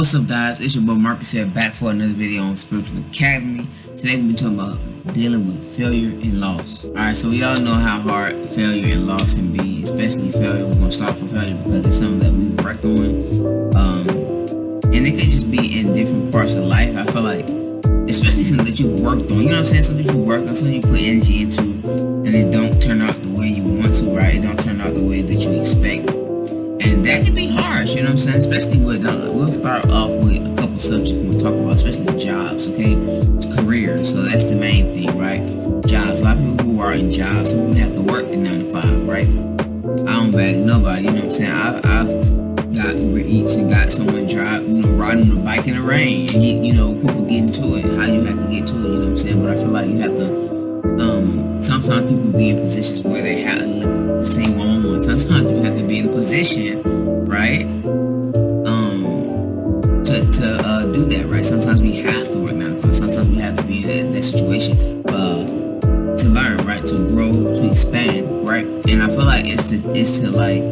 What's up, guys? It's your boy Marcus here, back for another video on Spiritual Academy. Today we'll be talking about dealing with failure and loss. Alright, so we all know how hard failure and loss can be, especially failure. We're going to start with failure because it's something that we've worked on. And it can just be in different parts of life. I feel like, especially something that you worked on, you know what I'm saying? Something that you worked on, something you put energy into, and it don't turn out the way you want to, right? It don't turn out the way that you expect. And that can be harsh, you know what I'm saying? Especially with, we'll start off with a couple subjects we'll talk about, especially jobs, okay? It's careers, so that's the main thing, right? Jobs. A lot of people who are in jobs, some people have to work the 9 to 5, right? I don't bag nobody, you know what I'm saying? I've got Uber Eats and got someone drive, riding on a bike in the rain, and people get into it, how you have to get to it, you know what I'm saying? But I feel like you have to, sometimes people be in positions where they have to look the same one. Sometimes you have to be in a position, right, to do that, right? Sometimes we have to work 9 to 5. Sometimes we have to be in that situation to learn, right, to grow, to expand, right? And I feel like it's to like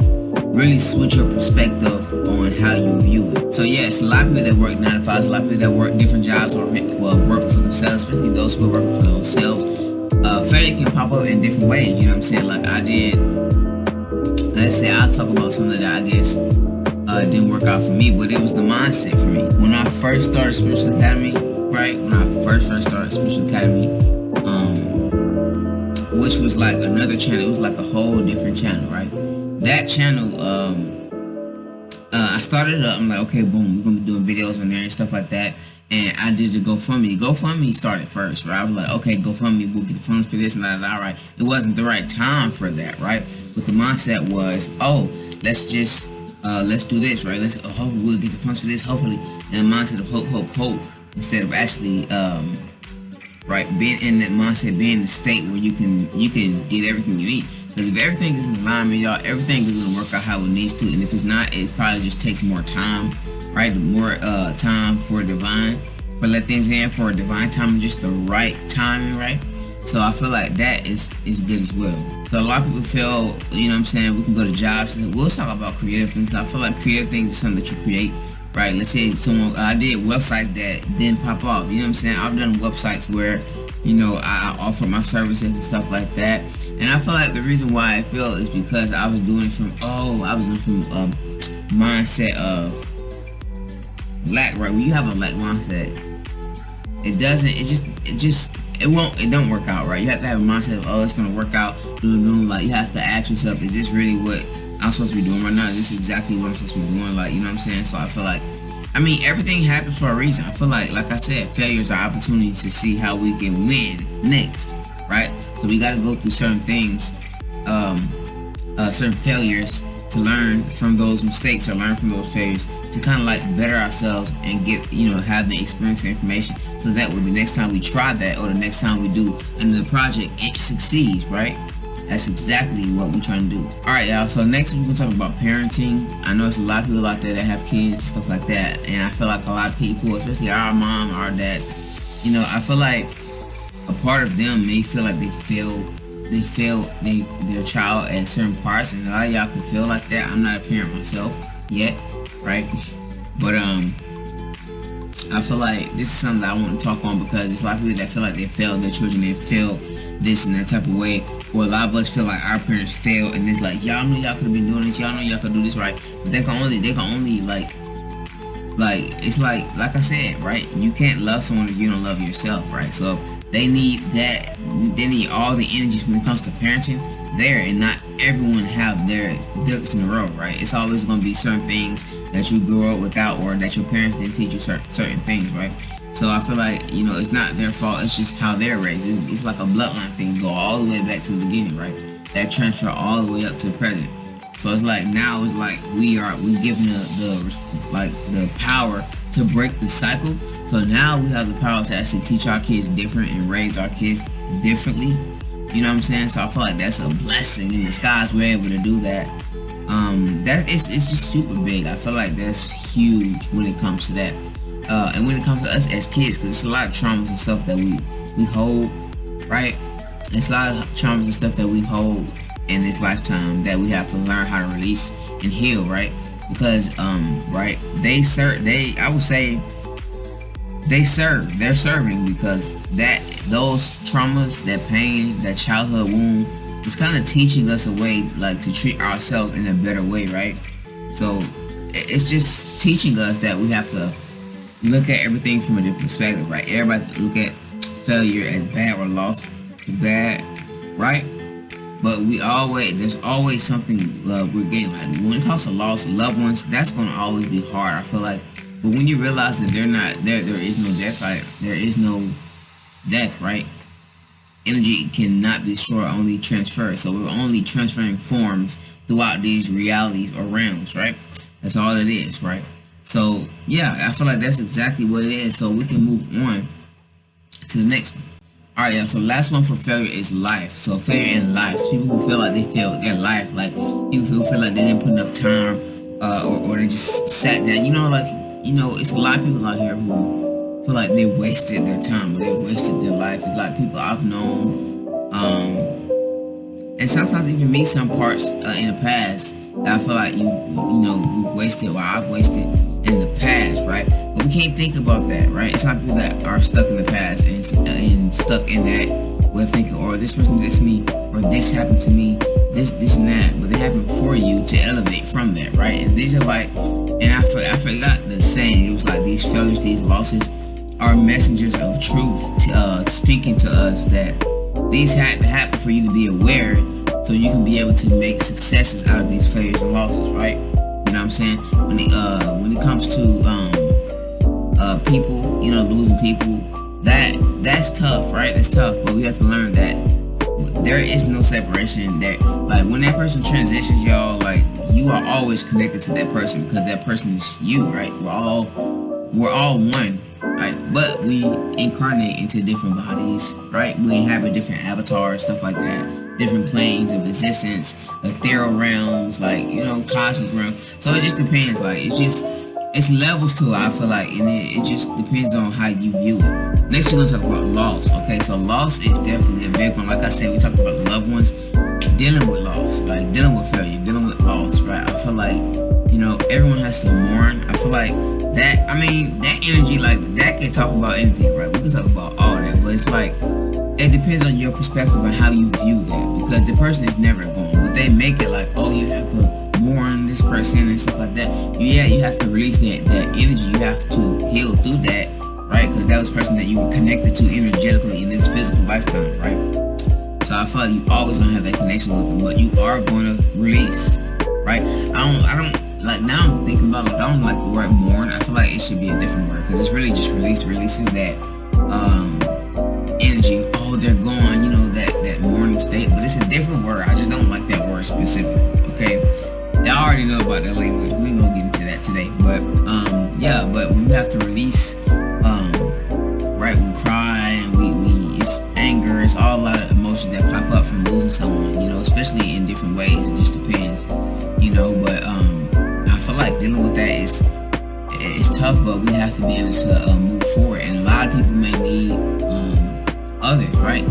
really switch your perspective on how you view it. So yes, a lot of people that work 9 to 5, a lot of people that work different jobs or work for themselves, especially those who are working for themselves. Failure can pop up in different ways, you know what I'm saying? Like I did, let's say I'll talk about something that I guess didn't work out for me, but it was the mindset for me. When I first started Spiritual Academy, right? When I first started Spiritual Academy, which was like another channel, it was like a whole different channel, right? That channel, I started it up, I'm like, okay, boom, we're gonna be doing videos on there and stuff like that. And I did the GoFundMe. GoFundMe started first, right? I was like, okay, GoFundMe, we'll get the funds for this and that, right? It wasn't the right time for that, right? But the mindset was, oh, let's do this, right? We'll get the funds for this, hopefully. And the mindset of hope, instead of actually, right, being in that mindset, being in the state where you can get everything you need. Because if everything is in alignment, y'all, everything is going to work out how it needs to. And if it's not, it probably just takes more time, right? More time for let things in, for divine timing, just the right timing, right? So I feel like that is good as well. So a lot of people feel, you know what I'm saying, we can go to jobs and we'll talk about creative things. I feel like creative things is something that you create, right? Let's say I did websites that didn't pop off, you know what I'm saying? I've done websites where, I offer my services and stuff like that. And I feel like the reason why I feel is because I was doing from mindset of lack, right? When you have a lack mindset, it don't work out, right? You have to have a mindset of, oh, it's gonna work out. Like you have to ask yourself, is this really what I'm supposed to be doing right now? Is this exactly what I'm supposed to be doing? Like, you know what I'm saying? So I feel like, everything happens for a reason. I feel like I said, failures are opportunities to see how we can win next, right? So we got to go through certain things, certain failures to learn from those mistakes or learn from those failures to kind of like better ourselves and get, have the experience and information so that when the next time we try that or the next time we do another project, it succeeds, right? That's exactly what we're trying to do. Alright, y'all, so next we're going to talk about parenting. I know there's a lot of people out there that have kids, stuff like that, and I feel like a lot of people, especially our mom, our dads, I feel like a part of them may feel like they fail their child at certain parts, and a lot of y'all can feel like that. I'm not a parent myself yet, right? But I feel like this is something that I want to talk on because there's a lot of people that feel like they failed their children, they failed this and that type of way. Or a lot of us feel like our parents failed, and it's like, y'all know y'all could have been doing this, y'all know y'all could do this right, but they can only like it's like I said, right? You can't love someone if you don't love yourself, right? So if they need all the energies when it comes to parenting there, and not everyone have their ducks in a row, right? It's always going to be certain things that you grew up without, or that your parents didn't teach you certain things, right? So I feel like, it's not their fault, it's just how they're raised. It's like a bloodline thing, go all the way back to the beginning, right? That transfer all the way up to the present. So it's like, now it's like we given the power to break the cycle. So now we have the power to actually teach our kids different and raise our kids differently. You know what I'm saying? So I feel like that's a blessing in disguise. We're able to do that. It's just super big. I feel like that's huge when it comes to that. And when it comes to us as kids, because it's a lot of traumas and stuff that we hold, right? It's a lot of traumas and stuff that we hold in this lifetime that we have to learn how to release and heal, right? because right, I would say they're serving, because that those traumas, that pain, that childhood wound, is kind of teaching us a way like to treat ourselves in a better way, right? So it's just teaching us that we have to look at everything from a different perspective, right? Everybody look at failure as bad, or loss as bad, right? But there's always something we're getting. Like when it comes to loss of loved ones, that's gonna always be hard, I feel like. But when you realize that they're not there, there is no death, right? There is no death, right? Energy cannot be destroyed, only transferred. So we're only transferring forms throughout these realities or realms, right? That's all it is, right? So yeah, I feel like that's exactly what it is. So we can move on to the next one. All right, yeah. So last one for failure is life. So failure in life. So people who feel like they failed their life, like people who feel like they didn't put enough time, or they just sat down. It's a lot of people out here who feel like they wasted their time, or they wasted their life. It's like people I've known, and sometimes even me, some parts in the past that I feel like you've wasted, or I've wasted in the past, right? But we can't think about that, right? It's not people that are stuck in the past and stuck in that way of thinking, or this person did me, or this happened to me, this and that. But they happen for you to elevate from that, right? And these are like, and I forgot the saying. It was like these failures, these losses, are messengers of truth, speaking to us that these had to happen for you to be aware, so you can be able to make successes out of these failures and losses, right? You know what I'm saying? When it comes to people, losing people, that's tough, right? That's tough. But we have to learn that there is no separation. That like when that person transitions, y'all, like you are always connected to that person, because that person is you, right? We're all one, right? But we incarnate into different bodies, right? We inhabit different avatars, stuff like that, different planes of existence, ethereal realms, like cosmic realm. So it just depends. Like it's levels to it, I feel like, and it just depends on how you view it. Next, we're gonna talk about loss. Okay, so loss is definitely a big one. Like I said, we talk about loved ones, dealing with loss, like dealing with failure, dealing with loss, right? I feel like everyone has to mourn. I feel like that. I mean, that energy, like that, can talk about anything, right? We can talk about all that, but it's like it depends on your perspective and how you view that, because the person is never gone, but they make it like, oh, you have to mourn this person and stuff like that. Yeah, you have to release that energy. You have to heal through that, right? Because that was a person that you were connected to energetically in this physical lifetime, right? So I feel like you always gonna have that connection with them, but you are going to release, right? I don't like, now I'm thinking about, like, I don't like the word mourn. I feel like it should be a different word, because it's really just releasing that energy. Oh, they're gone, that mourning state. But it's a different word. I just don't like that word specifically. Okay, y'all already know about that language. We ain't gonna get into that today. But yeah, but we have to release. Right, we cry, and we it's anger. It's all a lot of emotions that pop up from losing someone. Especially in different ways. It just depends. But I feel like dealing with that it's tough, but we have to be able to move forward. And a lot of people may need others, right?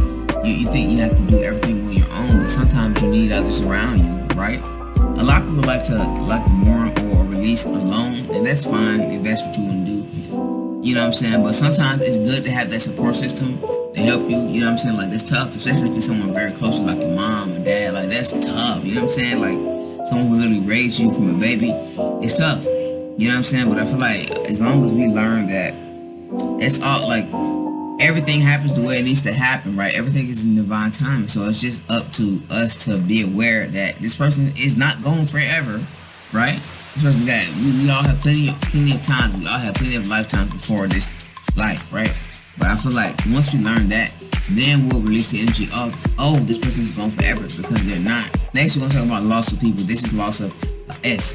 You think you have to do everything on your own, but sometimes you need others around you, right? A lot of people like to mourn or release alone, and that's fine if that's what you want to do. You know what I'm saying? But sometimes it's good to have that support system to help you. You know what I'm saying? Like, that's tough, especially if it's someone very close to, like your mom or dad. Like, that's tough. You know what I'm saying? Like, someone who literally raised you from a baby. It's tough. You know what I'm saying? But I feel like as long as we learn that it's all like everything happens the way it needs to happen, right? Everything is in divine timing. So it's just up to us to be aware that this person is not going forever, right? This person we all have plenty of times. We all have plenty of lifetimes before this life, right? But I feel like once we learn that, then we'll release the energy of, oh, this person is gone forever, because they're not. Next, we're going to talk about loss of people. This is loss of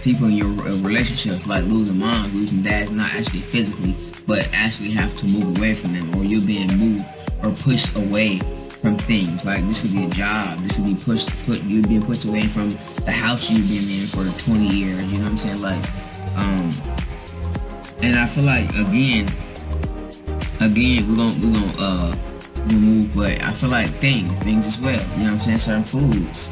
people in your relationships, like losing moms, losing dads, not actually physically, but actually have to move away from them, or you're being moved or pushed away from things. Like, this could be a job, this could be you're being pushed away from the house you've been in for 20 years, you know what I'm saying? Like, and I feel like, again, we're gonna remove, but I feel like things as well, you know what I'm saying? Certain foods,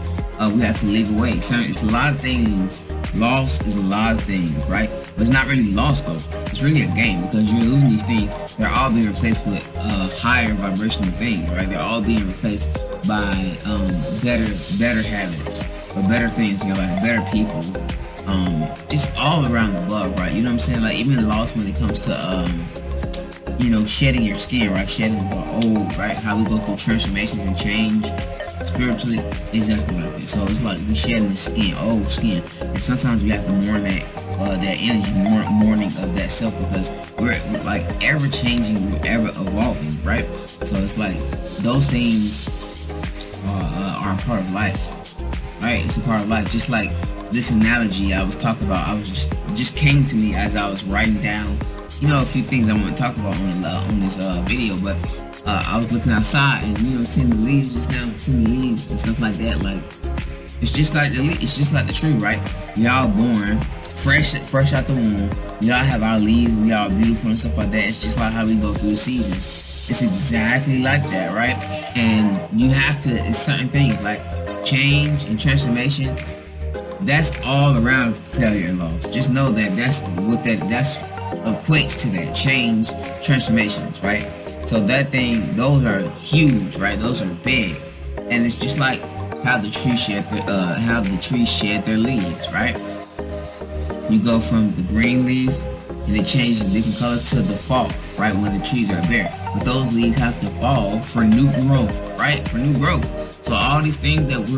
we have to leave away. It's a lot of things Loss is a lot of things, right? But it's not really lost though. It's really a gain because you're losing these things. They're all being replaced with higher vibrational things, right? They're all being replaced by better habits or better things in your life, better people, just all around the above, right? You know what I'm saying? Like even loss when it comes to shedding your skin, right? Shedding the old, right? How we go through transformations and change spiritually, exactly like that. So it's like we shedding the skin, old skin, and sometimes we have to mourn that energy, mourning of that self, because we're like ever changing, we're ever evolving, right? So it's like those things are a part of life, right? It's a part of life. Just like this analogy I was talking about, I was just came to me as I was writing down, a few things I want to talk about on this video, but I was looking outside and seeing the leaves just now, seeing the leaves and stuff like that. Like it's just like the tree, right? We all born fresh out the womb. We all have our leaves. We all beautiful and stuff like that. It's just like how we go through the seasons. It's exactly like that, right? And you have to. It's certain things like change and transformation. That's all around failure and loss. Just know that that's equates to that change, transformations, right? So those are huge, right? Those are big, and it's just like how the trees shed their leaves, right? You go from the green leaf and it changes a different color to the fall, right? When the trees are bare, but those leaves have to fall for new growth, right? For new growth. So all these things that we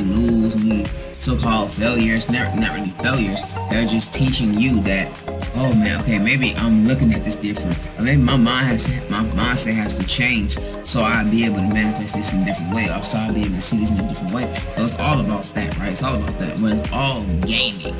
lose, we so-called failures, not really failures. They're just teaching you that, oh man, okay, maybe I'm looking at this different. Or maybe my mindset has to change so I'll be able to manifest this in a different way. Or so I'll be able to see this in a different way. So it's all about that, right? It's all about that. But it's all gaining.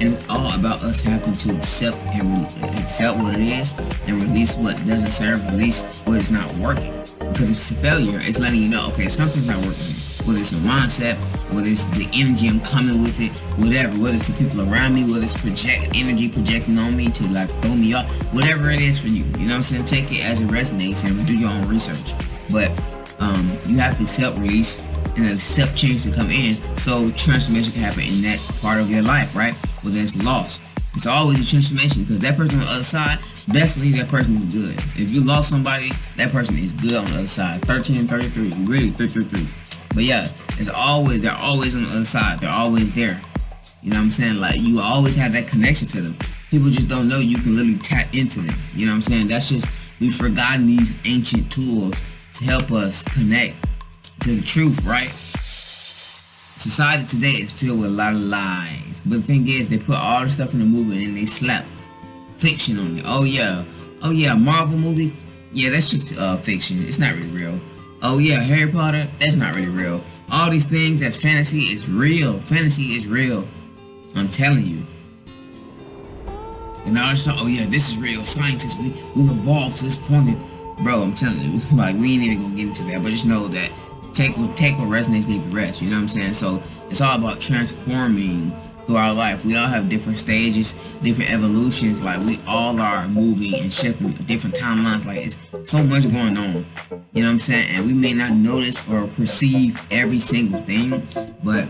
And it's all about us having to accept what it is and release what doesn't serve, release what is not working. Because if it's a failure, it's letting you know, okay, something's not working. Whether it's a mindset, whether it's the energy I'm coming with it, whatever, whether it's the people around me, whether it's energy projecting on me to like throw me off, whatever it is for you, you know what I'm saying? Take it as it resonates and do your own research. But you have to accept release and accept change to come in so transformation can happen in that part of your life, right? Whether it's loss. It's always a transformation because that person on the other side, best believe that person is good. If you lost somebody, that person is good on the other side. 1333, really 333. But yeah, they're always on the other side. They're always there. You know what I'm saying? Like you always have that connection to them. People just don't know you can literally tap into them. You know what I'm saying? That's just, we've forgotten these ancient tools to help us connect to the truth, right? Society today is filled with a lot of lies. But the thing is, they put all the stuff in the movie and they slap fiction on it. Oh yeah, Marvel movies. Yeah, that's just fiction. It's not really real. Oh yeah, Harry Potter, that's not really real. All these things that's fantasy is real. Fantasy is real. I'm telling you. And all this stuff, oh yeah, this is real. Scientists, we've evolved to this point. Bro, I'm telling you, like we ain't even gonna get into that, but just know that take what resonates, leave the rest. You know what I'm saying? So it's all about transforming through our life. We all have different stages, different evolutions. Like we all are moving and shifting different timelines. Like it's so much going on. You know what I'm saying? And we may not notice or perceive every single thing, but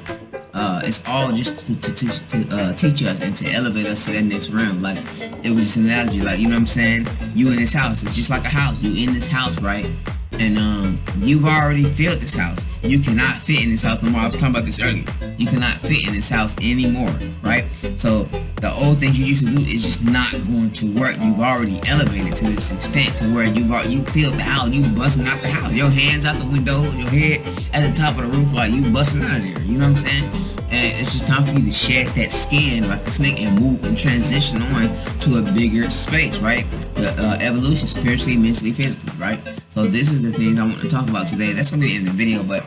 it's all just to teach us and to elevate us to that next realm. Like it was just an analogy. Like, you know what I'm saying? You in this house. It's just like a house. You in this house, right? And you've already filled this house. You cannot fit in this house no more. I was talking about this earlier. You cannot fit in this house anymore, right? So the old things you used to do is just not going to work. You've already elevated to this extent to where you filled the house. You busting out the house. Your hands out the window, your head at the top of the roof, like you busting out of there. You know what I'm saying? And it's just time for you to shed that skin like a snake and move and transition on to a bigger space, right? The evolution, spiritually, mentally, physically, right? So this is the things I want to talk about today. That's going to be in the video, but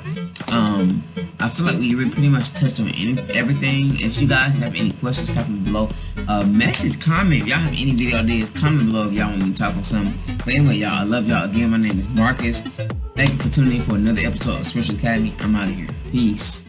I feel like we pretty much touched on everything. If you guys have any questions, type them below. Message, comment. If y'all have any video ideas, comment below if y'all want me to talk on something. But anyway, y'all, I love y'all. Again, my name is Marcus. Thank you for tuning in for another episode of Spiritual Academy. I'm out of here. Peace.